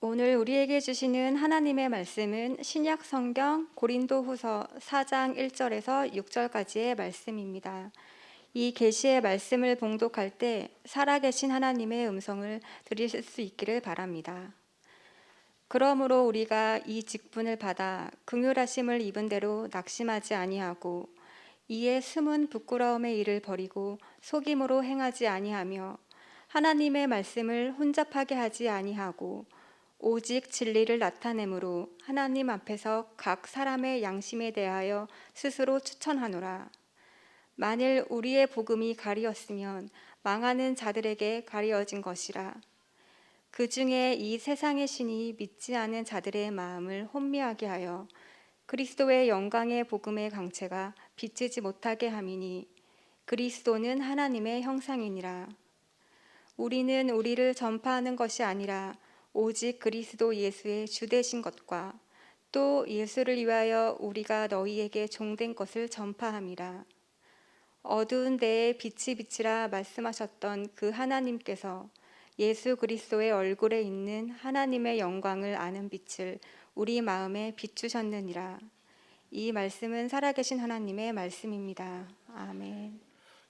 오늘 우리에게 주시는 하나님의 말씀은 신약 성경 고린도후서 4장 1절에서 6절까지의 말씀입니다. 이 계시의 말씀을 봉독할 때 살아계신 하나님의 음성을 들으실 수 있기를 바랍니다. 그러므로 우리가 이 직분을 받아 긍휼하심을 입은 대로 낙심하지 아니하고 이에 숨은 부끄러움의 일을 버리고 속임으로 행하지 아니하며 하나님의 말씀을 혼잡하게 하지 아니하고 오직 진리를 나타내므로 하나님 앞에서 각 사람의 양심에 대하여 스스로 추천하노라. 만일 우리의 복음이 가리었으면 망하는 자들에게 가리어진 것이라. 그 중에 이 세상의 신이 믿지 않은 자들의 마음을 혼미하게 하여 그리스도의 영광의 복음의 강체가 비치지 못하게 함이니 그리스도는 하나님의 형상이니라. 우리는 우리를 전파하는 것이 아니라 오직 그리스도 예수의 주되신 것과 또 예수를 위하여 우리가 너희에게 종된 것을 전파함이라. 어두운 데에 빛이 비치라 말씀하셨던 그 하나님께서 예수 그리스도의 얼굴에 있는 하나님의 영광을 아는 빛을 우리 마음에 비추셨느니라. 이 말씀은 살아계신 하나님의 말씀입니다. 아멘.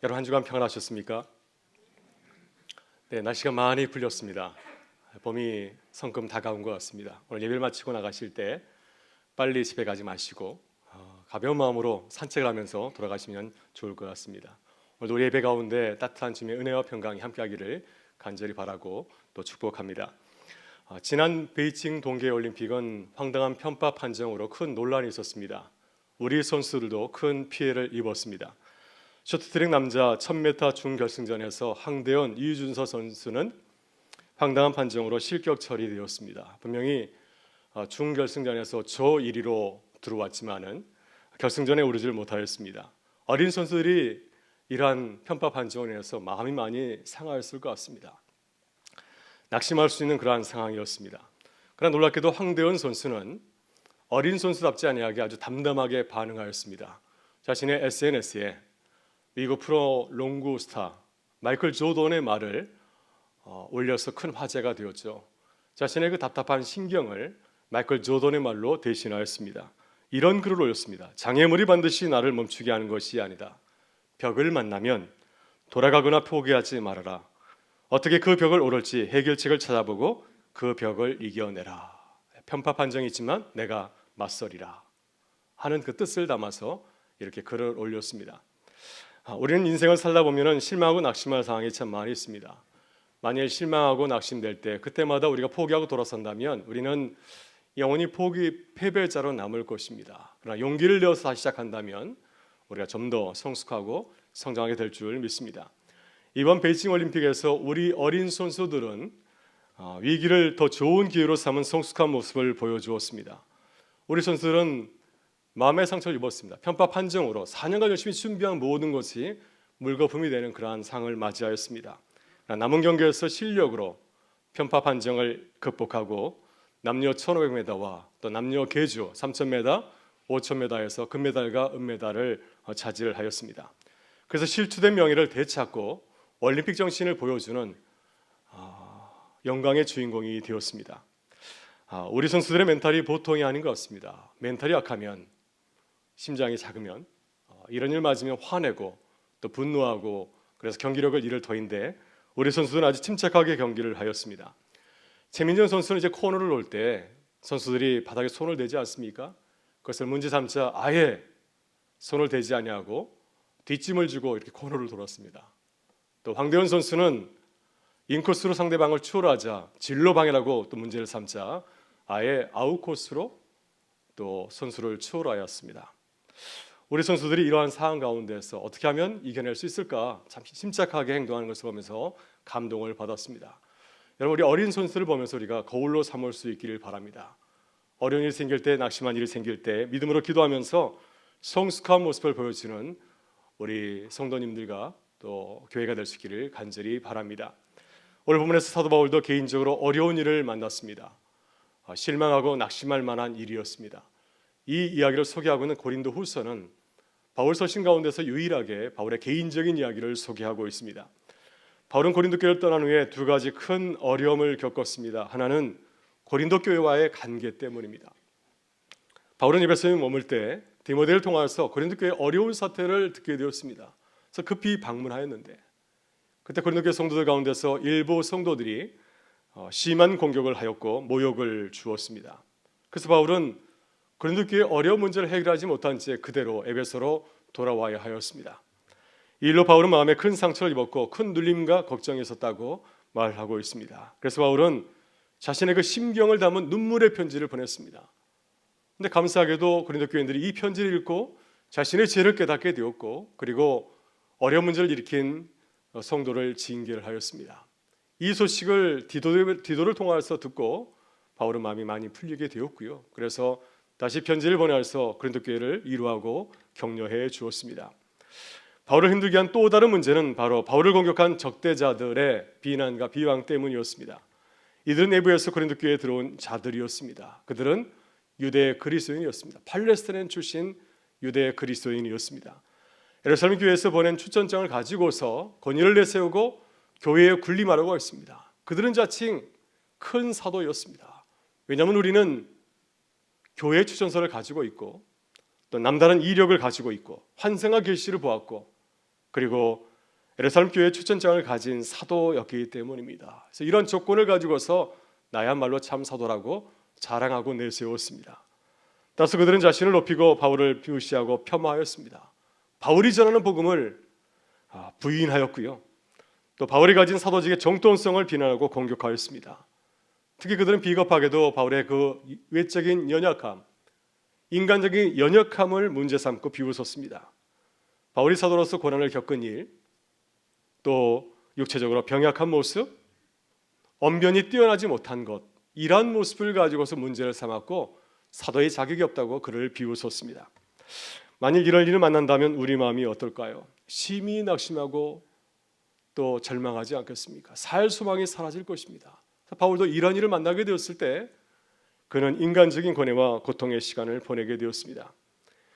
여러분 한 주간 평안하셨습니까? 네, 날씨가 많이 풀렸습니다. 봄이 성큼 다가온 것 같습니다. 오늘 예배를 마치고 나가실 때 빨리 집에 가지 마시고 가벼운 마음으로 산책을 하면서 돌아가시면 좋을 것 같습니다. 오늘 우리 예배 가운데 따뜻한 주님의 은혜와 평강이 함께하기를 간절히 바라고 또 축복합니다. 지난 베이징 동계올림픽은 황당한 편파 판정으로 큰 논란이 있었습니다. 우리 선수들도 큰 피해를 입었습니다. 쇼트트랙 남자 1000m 준결승전에서 황대현, 이준서 선수는 황당한 판정으로 실격 처리되었습니다. 분명히 준결승전에서 저 1위로 들어왔지만은 결승전에 오르질 못하였습니다. 어린 선수들이 이러한 편파 판정을 인해서 마음이 많이 상하였을 것 같습니다. 낙심할 수 있는 그러한 상황이었습니다. 그러나 놀랍게도 황대현 선수는 어린 선수답지 아니하게 아주 담담하게 반응하였습니다. 자신의 SNS에 미국 프로 롱구 스타 마이클 조던의 말을 올려서 큰 화제가 되었죠. 자신의 그 답답한 심경을 마이클 조던의 말로 대신하였습니다. 이런 글을 올렸습니다. 장애물이 반드시 나를 멈추게 하는 것이 아니다. 벽을 만나면 돌아가거나 포기하지 말아라. 어떻게 그 벽을 오를지 해결책을 찾아보고 그 벽을 이겨내라. 편파 판정이 있지만 내가 맞서리라 하는 그 뜻을 담아서 이렇게 글을 올렸습니다. 우리는 인생을 살다 보면 실망하고 낙심할 상황이 참 많이 있습니다. 만일 실망하고 낙심될 때 그때마다 우리가 포기하고 돌아선다면 우리는 영원히 패배자로 남을 것입니다. 그러나 용기를 내어서 다시 시작한다면 우리가 좀 더 성숙하고 성장하게 될 줄 믿습니다. 이번 베이징 올림픽에서 우리 어린 선수들은 위기를 더 좋은 기회로 삼은 성숙한 모습을 보여주었습니다. 우리 선수들은 마음의 상처를 입었습니다. 편파 판정으로 4년간 열심히 준비한 모든 것이 물거품이 되는 그러한 상을 맞이하였습니다. 남은 경기에서 실력으로 편파 판정을 극복하고 남녀 1500m와 또 남녀 계주 3000m, 5000m에서 금메달과 은메달을 차지를 하였습니다. 그래서 실추된 명예를 되찾고 올림픽 정신을 보여주는 영광의 주인공이 되었습니다. 우리 선수들의 멘탈이 보통이 아닌 것 같습니다. 멘탈이 약하면, 심장이 작으면 이런 일 맞으면 화내고 또 분노하고 그래서 경기력을 잃을 터인데 우리 선수들은 아주 침착하게 경기를 하였습니다. 최민정 선수는 이제 코너를 놓을 때 선수들이 바닥에 손을 대지 않습니까? 그것을 문제 삼자 아예 손을 대지 아니하고 뒷짐을 주고 이렇게 코너를 돌았습니다. 또 황대현 선수는 인코스로 상대방을 추월하자 진로 방해라고 또 문제를 삼자 아예 아웃코스로 또 선수를 추월하였습니다. 우리 선수들이 이러한 상황 가운데서 어떻게 하면 이겨낼 수 있을까 참 침착하게 행동하는 것을 보면서 감동을 받았습니다. 여러분 우리 어린 선수를 보면서 우리가 거울로 삼을 수 있기를 바랍니다. 어려운 일이 생길 때, 낙심한 일이 생길 때 믿음으로 기도하면서 성숙한 모습을 보여주는 우리 성도님들과 또 교회가 될 수 있기를 간절히 바랍니다. 오늘 본문에서 사도 바울도 개인적으로 어려운 일을 만났습니다. 실망하고 낙심할 만한 일이었습니다. 이 이야기를 소개하고 있는 고린도 후서는 바울 서신 가운데서 유일하게 바울의 개인적인 이야기를 소개하고 있습니다. 바울은 고린도 교회를 떠난 후에 두 가지 큰 어려움을 겪었습니다. 하나는 고린도 교회와의 관계 때문입니다. 바울은 에베소에 머물 때 디모데를 통하여서 고린도 교회의 어려운 사태를 듣게 되었습니다. 그래서 급히 방문하였는데 그때 고린도 교회 성도들 가운데서 일부 성도들이 심한 공격을 하였고 모욕을 주었습니다. 그래서 바울은 고린도 교회의 어려운 문제를 해결하지 못한 채 그대로 에베소로 돌아와야 하였습니다. 이 일로 바울은 마음에 큰 상처를 입었고 큰 눌림과 걱정이 있었다고 말하고 있습니다. 그래서 바울은 자신의 그 심경을 담은 눈물의 편지를 보냈습니다. 그런데 감사하게도 고린도 교인들이 이 편지를 읽고 자신의 죄를 깨닫게 되었고 그리고 어려운 문제를 일으킨 성도를 징계를 하였습니다. 이 소식을 디도를 통해서 듣고 바울은 마음이 많이 풀리게 되었고요. 그래서 다시 편지를 보내서 고린도 교회를 위로하고 격려해 주었습니다. 바울을 힘들게 한 또 다른 문제는 바로 바울을 공격한 적대자들의 비난과 비방 때문이었습니다. 이들은 내부에서 고린도 교회에 들어온 자들이었습니다. 그들은 유대 그리스도인이었습니다. 팔레스타인 출신 유대 그리스도인이었습니다. 예루살렘 교회에서 보낸 추천장을 가지고서 권위를 내세우고 교회에 군림하려고 했습니다. 그들은 자칭 큰 사도였습니다. 왜냐하면 우리는 교회 추천서를 가지고 있고 또 남다른 이력을 가지고 있고 환생과 계시를 보았고 그리고 예루살렘 교회 추천장을 가진 사도였기 때문입니다. 그래서 이런 조건을 가지고서 나야말로 참 사도라고 자랑하고 내세웠습니다. 따라서 그들은 자신을 높이고 바울을 비웃시하고 폄하하였습니다. 바울이 전하는 복음을 부인하였고요. 또 바울이 가진 사도직의 정통성을 비난하고 공격하였습니다. 특히 그들은 비겁하게도 바울의 그 외적인 연약함, 인간적인 연약함을 문제 삼고 비웃었습니다. 바울이 사도로서 고난을 겪은 일, 또 육체적으로 병약한 모습, 언변이 뛰어나지 못한 것, 이러한 모습을 가지고서 문제를 삼았고 사도의 자격이 없다고 그를 비웃었습니다. 만일 이런 일을 만난다면 우리 마음이 어떨까요? 심히 낙심하고 또 절망하지 않겠습니까? 살 소망이 사라질 것입니다. 바울도 이런 일을 만나게 되었을 때 그는 인간적인 고뇌와 고통의 시간을 보내게 되었습니다.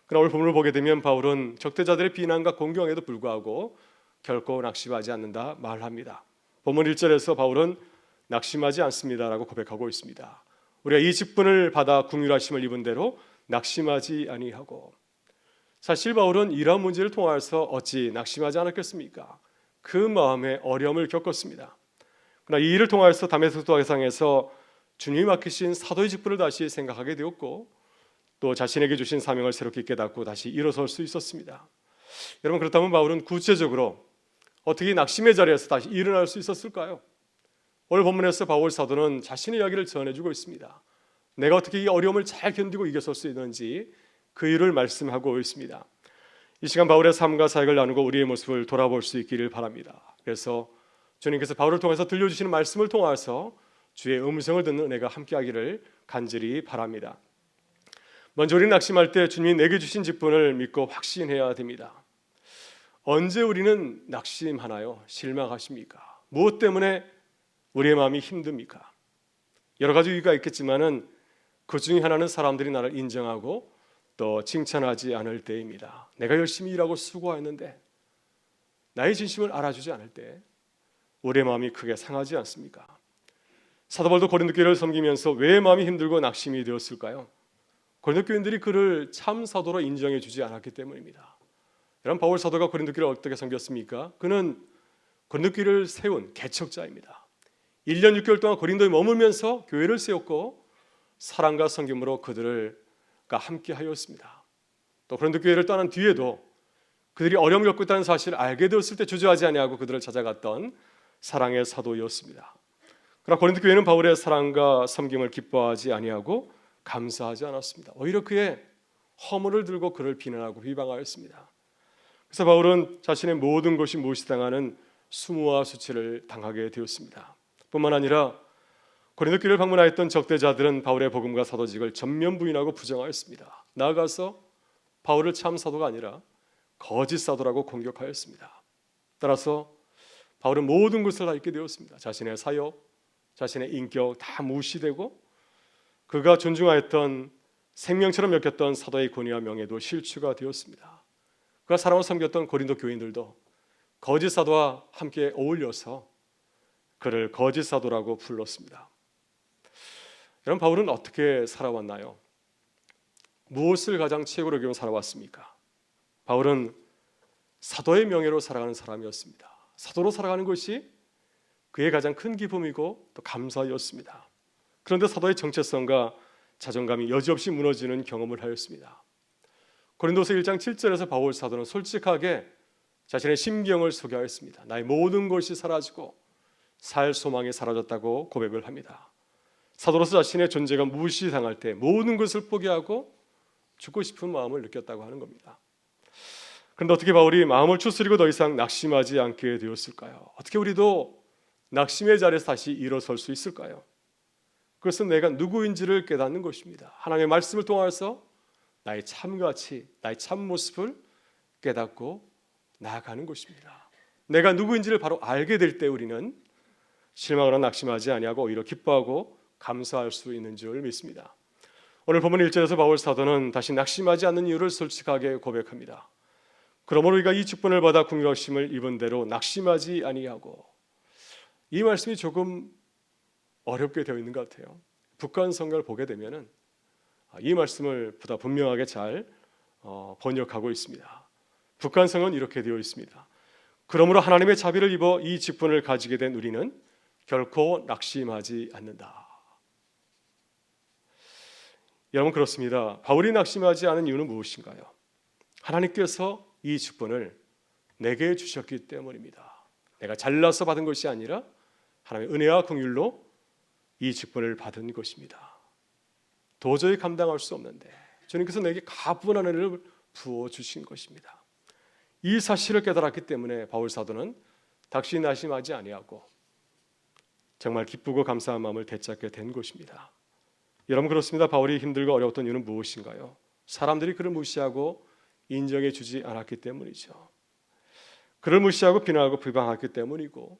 그러나 오늘 본문을 보게 되면 바울은 적대자들의 비난과 공경에도 불구하고 결코 낙심하지 않는다 말합니다. 본문 1절에서 바울은 낙심하지 않습니다라고 고백하고 있습니다. 우리가 이 직분을 받아 긍휼하심을 입은 대로 낙심하지 아니하고, 사실 바울은 이러한 문제를 통하여서 어찌 낙심하지 않았겠습니까? 그 마음에 어려움을 겪었습니다. 그러나 이 일을 통하여서 다메섹 도상에서 주님이 맡기신 사도의 직분을 다시 생각하게 되었고 또 자신에게 주신 사명을 새롭게 깨닫고 다시 일어설 수 있었습니다. 여러분, 그렇다면 바울은 구체적으로 어떻게 낙심의 자리에서 다시 일어날 수 있었을까요? 오늘 본문에서 바울 사도는 자신의 이야기를 전해주고 있습니다. 내가 어떻게 이 어려움을 잘 견디고 이겨설 수 있는지 그 일을 말씀하고 있습니다. 이 시간 바울의 삶과 사역을 나누고 우리의 모습을 돌아볼 수 있기를 바랍니다. 그래서 주님께서 바울을 통해서 들려주시는 말씀을 통해서 주의 음성을 듣는 은혜가 함께하기를 간절히 바랍니다. 먼저 우리는 낙심할 때 주님이 내게 주신 직분을 믿고 확신해야 됩니다. 언제 우리는 낙심하나요? 실망하십니까? 무엇 때문에 우리의 마음이 힘듭니까? 여러 가지 이유가 있겠지만은 그 중에 하나는 사람들이 나를 인정하고 또 칭찬하지 않을 때입니다. 내가 열심히 일하고 수고했는데 나의 진심을 알아주지 않을 때 우리의 마음이 크게 상하지 않습니까? 사도 바울도 고린도 교회를 섬기면서 왜 마음이 힘들고 낙심이 되었을까요? 고린도 교인들이 그를 참 사도로 인정해 주지 않았기 때문입니다. 여러분, 바울 사도가 고린도 교회를 어떻게 섬겼습니까? 그는 고린도 교회를 세운 개척자입니다. 1년 6개월 동안 고린도에 머물면서 교회를 세웠고 사랑과 섬김으로 그들과 함께 하였습니다. 또 고린도 교회를 떠난 뒤에도 그들이 어려움을 겪고 있다는 사실을 알게 되었을 때 주저하지 아니하고 그들을 찾아갔던 사랑의 사도였습니다. 그러나 고린도 교회는 바울의 사랑과 섬김을 기뻐하지 아니하고 감사하지 않았습니다. 오히려 그의 허물을 들고 그를 비난하고 비방하였습니다. 그래서 바울은 자신의 모든 것이 무시당하는 수모와 수치를 당하게 되었습니다. 뿐만 아니라 고린도 교회를 방문하였던 적대자들은 바울의 복음과 사도직을 전면 부인하고 부정하였습니다. 나아가서 바울을 참 사도가 아니라 거짓 사도라고 공격하였습니다. 따라서 바울은 모든 것을 다 잊게 되었습니다. 자신의 사역, 자신의 인격 다 무시되고 그가 존중하였던 생명처럼 여겼던 사도의 권위와 명예도 실추가 되었습니다. 그가 사랑을 섬겼던 고린도 교인들도 거짓 사도와 함께 어울려서 그를 거짓 사도라고 불렀습니다. 여러분, 바울은 어떻게 살아왔나요? 무엇을 가장 최고로 여기며 살아왔습니까? 바울은 사도의 명예로 살아가는 사람이었습니다. 사도로 살아가는 것이 그의 가장 큰 기쁨이고 또 감사였습니다. 그런데 사도의 정체성과 자존감이 여지없이 무너지는 경험을 하였습니다. 고린도서 1장 7절에서 바울 사도는 솔직하게 자신의 심경을 소개하였습니다. 나의 모든 것이 사라지고 살 소망이 사라졌다고 고백을 합니다. 사도로서 자신의 존재가 무시당할 때 모든 것을 포기하고 죽고 싶은 마음을 느꼈다고 하는 겁니다. 그런데 어떻게 바울이 마음을 추스리고 더 이상 낙심하지 않게 되었을까요? 어떻게 우리도 낙심의 자리에서 다시 일어설 수 있을까요? 그것은 내가 누구인지를 깨닫는 것입니다. 하나님의 말씀을 통해서 나의 참가치, 나의 참모습을 깨닫고 나아가는 것입니다. 내가 누구인지를 바로 알게 될 때 우리는 실망하거나 낙심하지 아니하고 오히려 기뻐하고 감사할 수 있는 줄 믿습니다. 오늘 본문 1절에서 바울 사도는 다시 낙심하지 않는 이유를 솔직하게 고백합니다. 그러므로 우리가 이 직분을 받아 궁휼하심을 입은 대로 낙심하지 아니하고, 이 말씀이 조금 어렵게 되어 있는 것 같아요. 북한 성경을 보게 되면은 이 말씀을 보다 분명하게 잘 번역하고 있습니다. 북한 성경은 이렇게 되어 있습니다. 그러므로 하나님의 자비를 입어 이 직분을 가지게 된 우리는 결코 낙심하지 않는다. 여러분, 그렇습니다. 바울이 낙심하지 않은 이유는 무엇인가요? 하나님께서 이 직분을 내게 주셨기 때문입니다. 내가 잘나서 받은 것이 아니라 하나님의 은혜와 긍휼로 이 직분을 받은 것입니다. 도저히 감당할 수 없는데 주님께서 내게 가분한 은혜를 부어주신 것입니다. 이 사실을 깨달았기 때문에 바울 사도는 다시 낙심하지 아니하고 정말 기쁘고 감사한 마음을 되찾게 된 것입니다. 여러분, 그렇습니다. 바울이 힘들고 어려웠던 이유는 무엇인가요? 사람들이 그를 무시하고 인정해 주지 않았기 때문이죠. 그를 무시하고 비난하고 비방했기 때문이고,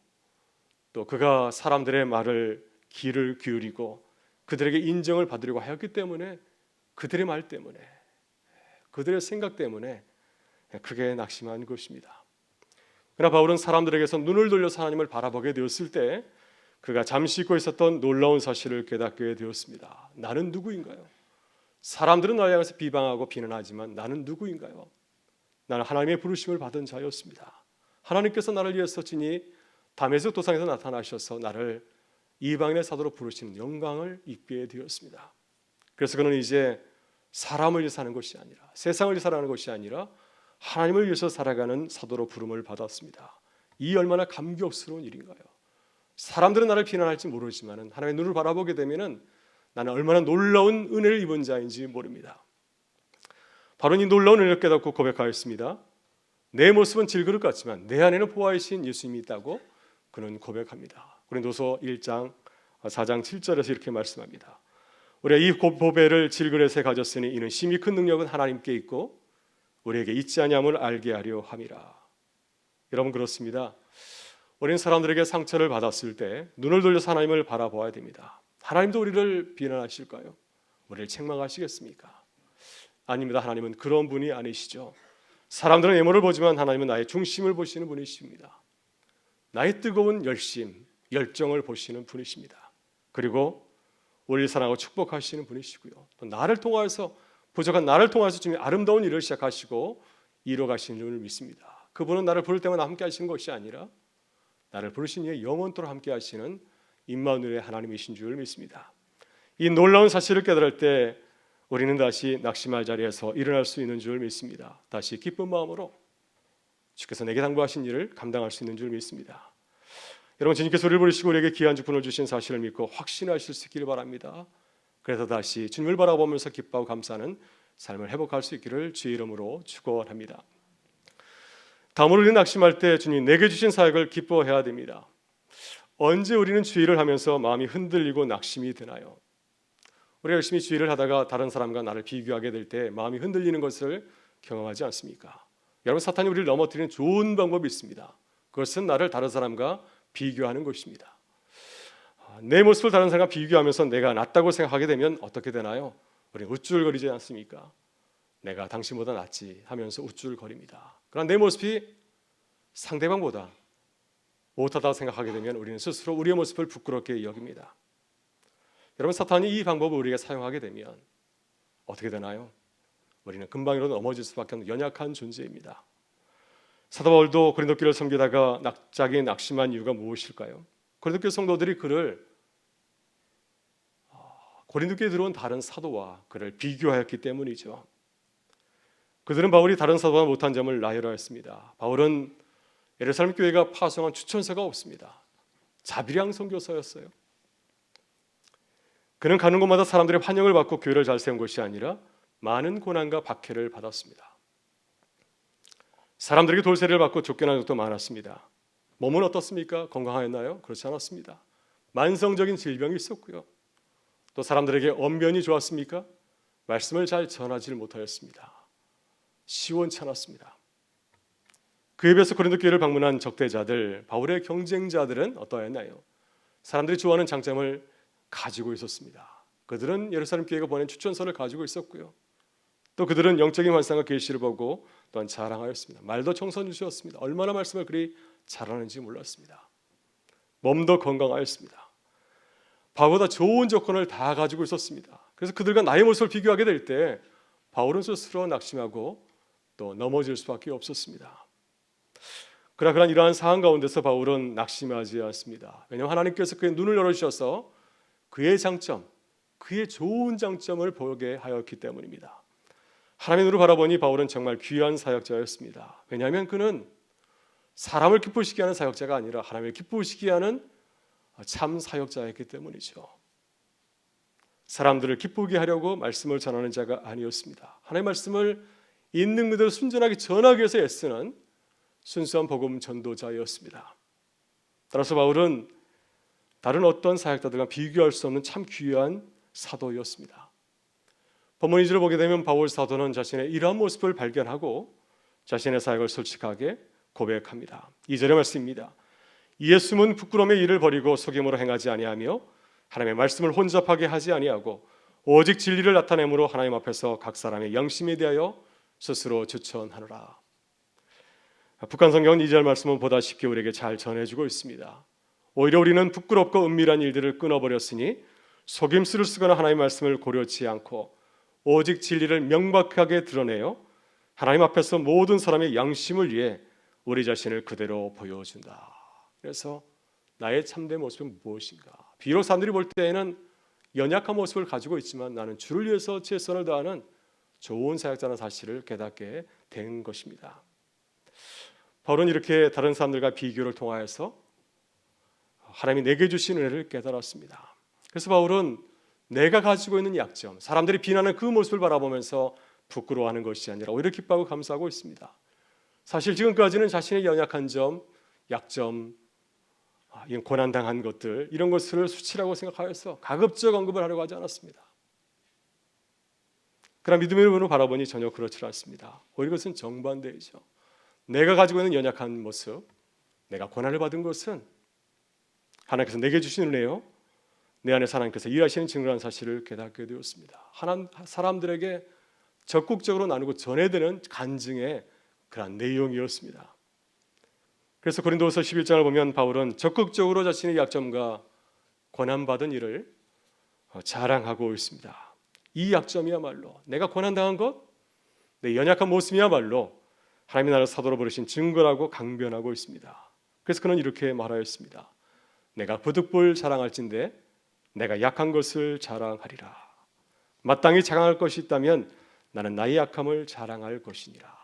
또 그가 사람들의 말을 귀를 기울이고 그들에게 인정을 받으려고 하였기 때문에, 그들의 말 때문에, 그들의 생각 때문에 크게 낙심한 것입니다. 그러나 바울은 사람들에게서 눈을 돌려서 하나님을 바라보게 되었을 때 그가 잠시 잊고 있었던 놀라운 사실을 깨닫게 되었습니다. 나는 누구인가요? 사람들은 나를 향해서 비방하고 비난하지만 나는 누구인가요? 나는 하나님의 부르심을 받은 자였습니다. 하나님께서 나를 위해서 친히 다메섹 도상에서 나타나셔서 나를 이방인의 사도로 부르시는 영광을 입게 되었습니다. 그래서 그는 이제 사람을 위해 사는 것이 아니라, 세상을 위해 살아가는 것이 아니라 하나님을 위해서 살아가는 사도로 부름을 받았습니다. 이 얼마나 감격스러운 일인가요? 사람들은 나를 비난할지 모르지만 하나님의 눈을 바라보게 되면 나는 얼마나 놀라운 은혜를 입은 자인지 모릅니다. 바로 이 놀라운 은혜를 깨닫고 고백하였습니다. 내 모습은 질그릇 같지만 내 안에는 보아이신 예수님이 있다고 그는 고백합니다. 고린도서 1장 4장 7절에서 이렇게 말씀합니다. 우리가 이 보배를 질그릇에 가졌으니 이는 심히 큰 능력은 하나님께 있고 우리에게 있지 아니함을 알게 하려 함이라. 여러분, 그렇습니다. 우리는 사람들에게 상처를 받았을 때 눈을 돌려서 하나님을 바라보아야 됩니다. 하나님도 우리를 비난하실까요? 우리를 책망하시겠습니까? 아닙니다. 하나님은 그런 분이 아니시죠. 사람들은 외모를 보지만 하나님은 나의 중심을 보시는 분이십니다. 나의 뜨거운 열심, 열정을 보시는 분이십니다. 그리고 우리를 사랑하고 축복하시는 분이시고요. 또 나를 통하여서, 부족한 나를 통해서 주님이 아름다운 일을 시작하시고 이루어가시는 줄을 믿습니다. 그분은 나를 부를 때마다 함께 하시는 것이 아니라 나를 부르신 이에 영원토록 함께 하시는 임마누엘의 하나님이신 줄 믿습니다. 이 놀라운 사실을 깨달을 때 우리는 다시 낙심할 자리에서 일어날 수 있는 줄 믿습니다. 다시 기쁜 마음으로 주께서 내게 당부하신 일을 감당할 수 있는 줄 믿습니다. 여러분, 주님께서 우리를 부르시고 우리에게 귀한 직분을 주신 사실을 믿고 확신하실 수 있기를 바랍니다. 그래서 다시 주님을 바라보면서 기뻐하고 감사하는 삶을 회복할 수 있기를 주의 이름으로 축원합니다. 다음으로 우리는 낙심할 때 주님 내게 주신 사역을 기뻐해야 됩니다. 언제 우리는 주의를 하면서 마음이 흔들리고 낙심이 드나요? 우리가 열심히 주의를 하다가 다른 사람과 나를 비교하게 될 때 마음이 흔들리는 것을 경험하지 않습니까? 여러분, 사탄이 우리를 넘어뜨리는 좋은 방법이 있습니다. 그것은 나를 다른 사람과 비교하는 것입니다. 내 모습을 다른 사람과 비교하면서 내가 낫다고 생각하게 되면 어떻게 되나요? 우리는 우쭐거리지 않습니까? 내가 당신보다 낫지 하면서 우쭐거립니다. 그러나 내 모습이 상대방보다 못하다고 생각하게 되면 우리는 스스로 우리의 모습을 부끄럽게 여깁니다. 여러분, 사탄이 이 방법을 우리가 사용하게 되면 어떻게 되나요? 우리는 금방이라도 넘어질 수밖에 없는 연약한 존재입니다. 사도 바울도 고린도 교회를 섬기다가 갑자기 낙심한 이유가 무엇일까요? 고린도 교회 성도들이 그를 고린도 교회에 들어온 다른 사도와 그를 비교하였기 때문이죠. 그들은 바울이 다른 사도와 못한 점을 나열하였습니다. 바울은 예루살렘 교회가 파송한 추천서가 없습니다. 자비량 선교사였어요. 그는 가는 곳마다 사람들의 환영을 받고 교회를 잘 세운 것이 아니라 많은 고난과 박해를 받았습니다. 사람들에게 돌세를 받고 쫓겨난 적도 많았습니다. 몸은 어떻습니까? 건강하였나요? 그렇지 않았습니다. 만성적인 질병이 있었고요. 또 사람들에게 언변이 좋았습니까? 말씀을 잘 전하지 못하였습니다. 시원찮았습니다. 그에 비해서 고린도 교회를 방문한 적대자들, 바울의 경쟁자들은 어떠했나요? 사람들이 좋아하는 장점을 가지고 있었습니다. 그들은 예루살렘 교회가 보낸 추천서를 가지고 있었고요. 또 그들은 영적인 환상과 계시를 보고 또한 자랑하였습니다. 말도 청선유수였습니다. 얼마나 말씀을 그리 잘하는지 몰랐습니다. 몸도 건강하였습니다. 바울보다 좋은 조건을 다 가지고 있었습니다. 그래서 그들과 나의 모습을 비교하게 될 때 바울은 스스로 낙심하고 또 넘어질 수밖에 없었습니다. 그러나 이러한 상황 가운데서 바울은 낙심하지 않습니다. 왜냐하면 하나님께서 그의 눈을 열어주셔서 그의 장점, 그의 좋은 장점을 보게 하였기 때문입니다. 하나님의 눈을 바라보니 바울은 정말 귀한 사역자였습니다. 왜냐하면 그는 사람을 기쁘시게 하는 사역자가 아니라 하나님을 기쁘시게 하는 참 사역자였기 때문이죠. 사람들을 기쁘게 하려고 말씀을 전하는 자가 아니었습니다. 하나님의 말씀을 있는 그대로 순전하게 전하기 위해서 애쓰는 순수한 복음 전도자였습니다. 따라서 바울은 다른 어떤 사역자들과 비교할 수 없는 참 귀한 사도였습니다. 본문 2절을 보게 되면 바울 사도는 자신의 이러한 모습을 발견하고 자신의 사역을 솔직하게 고백합니다. 2절의 말씀입니다. 이에 숨은 부끄러움의 일을 버리고 속임으로 행하지 아니하며 하나님의 말씀을 혼잡하게 하지 아니하고 오직 진리를 나타내므로 하나님 앞에서 각 사람의 영심에 대하여 스스로 추천하노라. 북한 성경은 2절 말씀은 보다시피 우리에게 잘 전해주고 있습니다. 오히려 우리는 부끄럽고 은밀한 일들을 끊어버렸으니 속임수를 쓰거나 하나님의 말씀을 고려치 않고 오직 진리를 명백하게 드러내어 하나님 앞에서 모든 사람의 양심을 위해 우리 자신을 그대로 보여준다. 그래서 나의 참된 모습은 무엇인가? 비록 사람들이 볼 때에는 연약한 모습을 가지고 있지만 나는 주를 위해서 최선을 다하는 좋은 사역자라는 사실을 깨닫게 된 것입니다. 바울은 이렇게 다른 사람들과 비교를 통하여서 하나님이 내게 주신 은혜를 깨달았습니다. 그래서 바울은 내가 가지고 있는 약점, 사람들이 비난하는 그 모습을 바라보면서 부끄러워하는 것이 아니라 오히려 기뻐하고 감사하고 있습니다. 사실 지금까지는 자신의 연약한 점, 약점, 고난당한 것들 이런 것을 수치라고 생각하여서 가급적 언급을 하려고 하지 않았습니다. 그러나 믿음의 눈으로 바라보니 전혀 그렇지 않습니다. 오히려 그것은 정반대이죠. 내가 가지고 있는 연약한 모습, 내가 고난을 받은 것은 하나님께서 내게 주신 은혜요, 내 안에서 하나님께서 일하시는 증거라는 사실을 깨닫게 되었습니다. 사람들에게 적극적으로 나누고 전해드리는 간증의 그런 내용이었습니다. 그래서 고린도후서 11장을 보면 바울은 적극적으로 자신의 약점과 고난받은 일을 자랑하고 있습니다. 이 약점이야말로 내가 고난당한 것, 내 연약한 모습이야말로 하나님이 나를 사도로 부르신 증거라고 강변하고 있습니다. 그래서 그는 이렇게 말하였습니다. 내가 부득불 자랑할진대 내가 약한 것을 자랑하리라. 마땅히 자랑할 것이 있다면 나는 나의 약함을 자랑할 것이니라.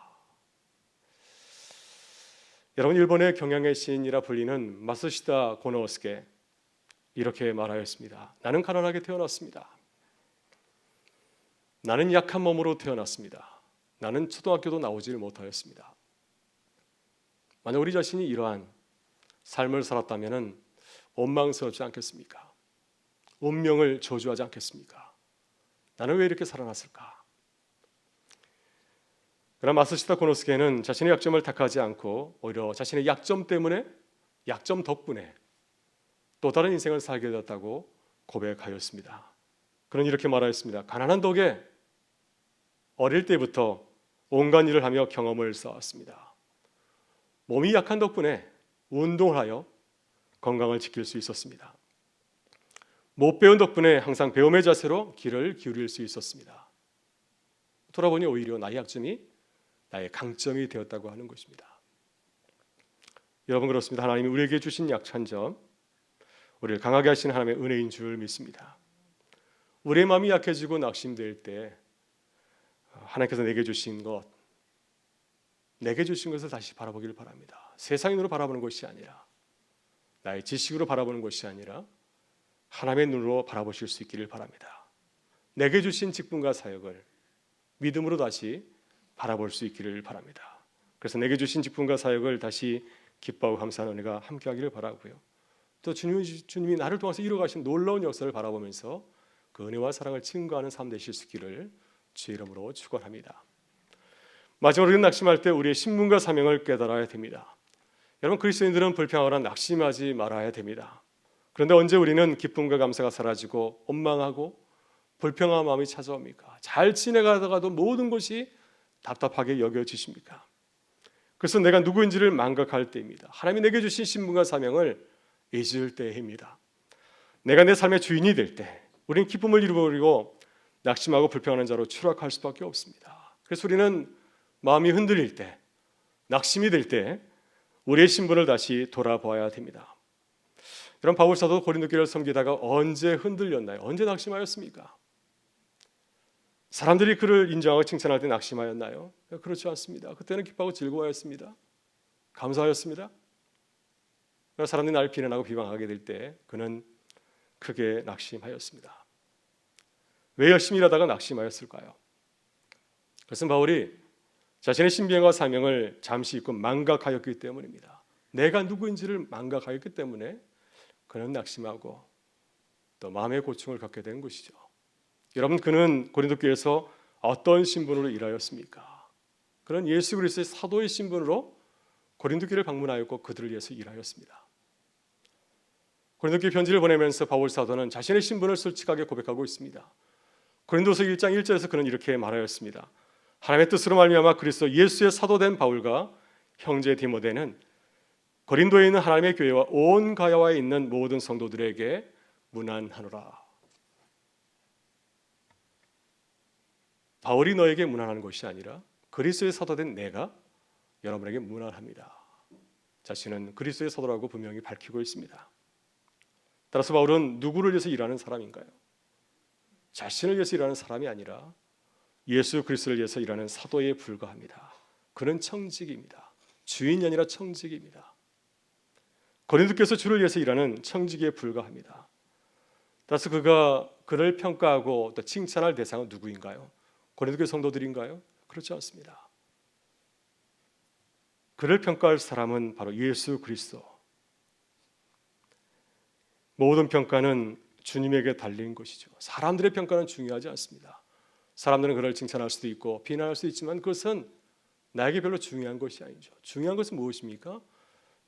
여러분, 일본의 경향의 시인이라 불리는 마쓰시다 고노스케 이렇게 말하였습니다. 나는 가난하게 태어났습니다. 나는 약한 몸으로 태어났습니다. 나는 초등학교도 나오질 못하였습니다. 만약 우리 자신이 이러한 삶을 살았다면 원망스럽지 않겠습니까? 운명을 저주하지 않겠습니까? 나는 왜 이렇게 살아났을까? 그러나 마쓰시다 고노스케는 자신의 약점을 탓하지 않고 오히려 자신의 약점 때문에, 약점 덕분에 또 다른 인생을 살게 되었다고 고백하였습니다. 그는 이렇게 말하였습니다. 가난한 덕에 어릴 때부터 온갖 일을 하며 경험을 쌓았습니다. 몸이 약한 덕분에 운동을 하여 건강을 지킬 수 있었습니다. 못 배운 덕분에 항상 배움의 자세로 귀를 기울일 수 있었습니다. 돌아보니 오히려 나의 약점이 나의 강점이 되었다고 하는 것입니다. 여러분, 그렇습니다. 하나님이 우리에게 주신 약한 점, 우리를 강하게 하시는 하나님의 은혜인 줄 믿습니다. 우리의 마음이 약해지고 낙심될 때 하나님께서 내게 주신 것을 다시 바라보기를 바랍니다. 세상의 눈으로 바라보는 것이 아니라, 나의 지식으로 바라보는 것이 아니라 하나님의 눈으로 바라보실 수 있기를 바랍니다. 내게 주신 직분과 사역을 믿음으로 다시 바라볼 수 있기를 바랍니다. 그래서 내게 주신 직분과 사역을 다시 기뻐하고 감사하는 은혜가 함께하기를 바라고요. 또 주님이 나를 통해서 이루어가신 놀라운 역사를 바라보면서 그 은혜와 사랑을 증거하는 삶 되실 수 있기를 주의 이름으로 축원합니다. 마지막으로 우리는 낙심할 때 우리의 신분과 사명을 깨달아야 됩니다. 여러분, 그리스도인들은 불평하거나 낙심하지 말아야 됩니다. 그런데 언제 우리는 기쁨과 감사가 사라지고 원망하고 불평한 마음이 찾아옵니까? 잘 지내가다가도 모든 것이 답답하게 여겨지십니까? 그래서 내가 누구인지를 망각할 때입니다. 하나님이 내게 주신 신분과 사명을 잊을 때입니다. 내가 내 삶의 주인이 될 때 우리는 기쁨을 잃어버리고 낙심하고 불평하는 자로 추락할 수밖에 없습니다. 그래서 우리는 마음이 흔들릴 때, 낙심이 될 때 우리의 신분을 다시 돌아보아야 됩니다. 여러분, 바울 사도 고린도 교회를 섬기다가 언제 흔들렸나요? 언제 낙심하였습니까? 사람들이 그를 인정하고 칭찬할 때 낙심하였나요? 그렇지 않습니다. 그때는 기뻐하고 즐거워했습니다. 감사하였습니다. 사람들이 나를 비난하고 비방하게 될 때 그는 크게 낙심하였습니다. 왜 열심히 일하다가 낙심하였을까요? 그것은 바울이 자신의 신비함과 사명을 잠시 잊고 망각하였기 때문입니다. 내가 누구인지를 망각하였기 때문에 그는 낙심하고 또 마음의 고충을 갖게 된 것이죠. 여러분, 그는 고린도 교회에서 어떤 신분으로 일하였습니까? 그는 예수 그리스도의 사도의 신분으로 고린도 교회를 방문하였고 그들을 위해서 일하였습니다. 고린도 교회 편지를 보내면서 바울 사도는 자신의 신분을 솔직하게 고백하고 있습니다. 고린도서 1장 1절에서 그는 이렇게 말하였습니다. 하나님의 뜻으로 말미암아 그리스도 예수의 사도된 바울과 형제 디모데는 고린도에 있는 하나님의 교회와 온 가야와에 있는 모든 성도들에게 문안하노라. 바울이 너에게 문안하는 것이 아니라 그리스도의 사도된 내가 여러분에게 문안합니다. 자신은 그리스도의 사도라고 분명히 밝히고 있습니다. 따라서 바울은 누구를 위해서 일하는 사람인가요? 자신을 위해서 일하는 사람이 아니라 예수 그리스도를 위해서 일하는 사도에 불과합니다. 그는 청직입니다. 주인이 아니라 청직입니다. 고린도께서 주를 위해서 일하는 청직에 불과합니다. 따라서 그를 평가하고 또 칭찬할 대상은 누구인가요? 고린도교 성도들인가요? 그렇지 않습니다. 그를 평가할 사람은 바로 예수 그리스도. 모든 평가는 주님에게 달린 것이죠. 사람들의 평가는 중요하지 않습니다. 사람들은 그를 칭찬할 수도 있고 비난할 수도 있지만 그것은 나에게 별로 중요한 것이 아니죠. 중요한 것은 무엇입니까?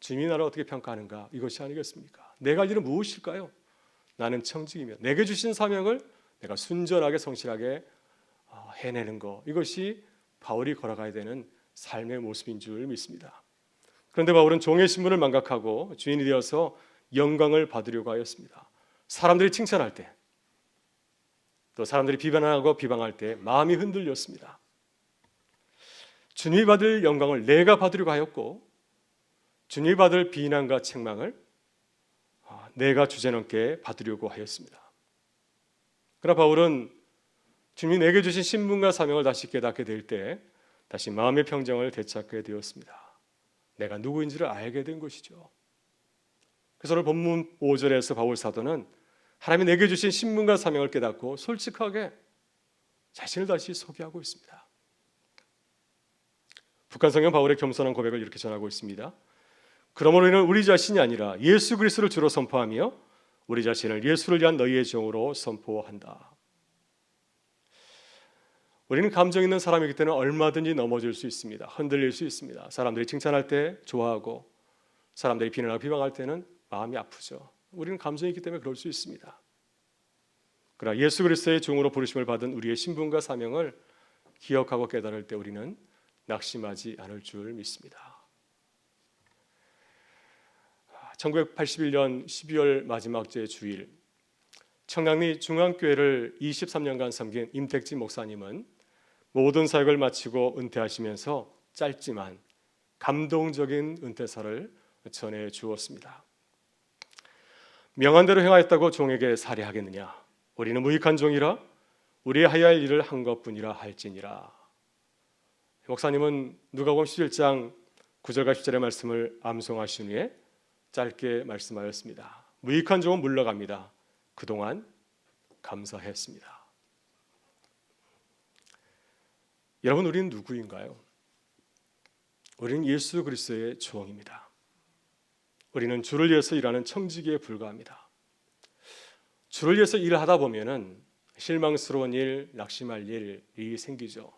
주님이 나를 어떻게 평가하는가, 이것이 아니겠습니까? 내가 할 일은 무엇일까요? 나는 청직이며 내게 주신 사명을 내가 순전하게 성실하게 해내는 것, 이것이 바울이 걸어가야 되는 삶의 모습인 줄 믿습니다. 그런데 바울은 종의 신분을 망각하고 주인이 되어서 영광을 받으려고 하였습니다. 사람들이 칭찬할 때, 또 사람들이 비난하고 비방할 때 마음이 흔들렸습니다. 주님이 받을 영광을 내가 받으려고 하였고 주님이 받을 비난과 책망을 내가 주제넘게 받으려고 하였습니다. 그러나 바울은 주님이 내게 주신 신분과 사명을 다시 깨닫게 될 때 다시 마음의 평정을 되찾게 되었습니다. 내가 누구인지를 알게 된 것이죠. 그래서 오늘 본문 5절에서 바울 사도는 하나님이 내게 주신 신분과 사명을 깨닫고 솔직하게 자신을 다시 소개하고 있습니다. 북한성경 바울의 겸손한 고백을 이렇게 전하고 있습니다. 그러므로 우리는 우리 자신이 아니라 예수 그리스도를 주로 선포하며 우리 자신을 예수를 위한 너희의 종으로 선포한다. 우리는 감정 있는 사람이기 때문에 얼마든지 넘어질 수 있습니다. 흔들릴 수 있습니다. 사람들이 칭찬할 때 좋아하고 사람들이 비난하고 비방할 때는 마음이 아프죠. 우리는 감정이 있기 때문에 그럴 수 있습니다. 그러나 예수 그리스도의 종으로 부르심을 받은 우리의 신분과 사명을 기억하고 깨달을 때 우리는 낙심하지 않을 줄 믿습니다. 1981년 12월 마지막 주일, 청량리 중앙교회를 23년간 섬긴 임택진 목사님은 모든 사역을 마치고 은퇴하시면서 짧지만 감동적인 은퇴사를 전해 주었습니다. 명한대로 행하였다고 종에게 살해하겠느냐? 우리는 무익한 종이라 우리의 하여야 할 일을 한 것뿐이라 할지니라. 목사님은 누가복음 11장 9절과 10절의 말씀을 암송하신 후에 짧게 말씀하였습니다. 무익한 종은 물러갑니다. 그동안 감사했습니다. 여러분, 우리는 누구인가요? 우리는 예수 그리스도의 종입니다. 우리는 주를 위해서 일하는 청지기에 불과합니다. 주를 위해서 일을 하다 보면은 실망스러운 일, 낙심할 일이 생기죠.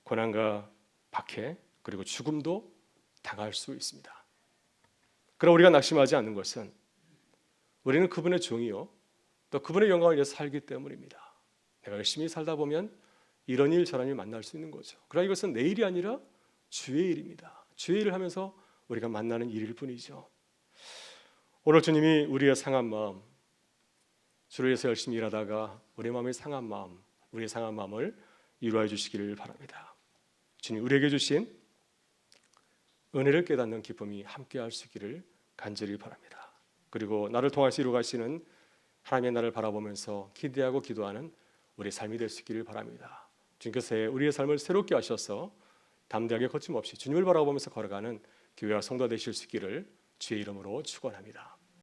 고난과 박해 그리고 죽음도 당할 수 있습니다. 그러나 우리가 낙심하지 않는 것은 우리는 그분의 종이요 또 그분의 영광을 위해서 살기 때문입니다. 내가 열심히 살다 보면 이런 일 저런 일 만날 수 있는 거죠. 그러나 이것은 내 일이 아니라 주의 일입니다. 주의 일을 하면서 우리가 만나는 일일 뿐이죠. 오늘 주님이 우리의 상한 마음, 주를 위해서 열심히 일하다가 우리의 마음의 상한 마음, 우리의 상한 마음을 위로해 주시기를 바랍니다. 주님 우리에게 주신 은혜를 깨닫는 기쁨이 함께할 수 있기를 간절히 바랍니다. 그리고 나를 통하여 이루가시는 하나님의 나를 바라보면서 기대하고 기도하는 우리의 삶이 될 수 있기를 바랍니다. 주님께서 우리의 삶을 새롭게 하셔서 담대하게 거침없이 주님을 바라보면서 걸어가는 교회와 성도 되실 수 있기를 주의 이름으로 축원합니다.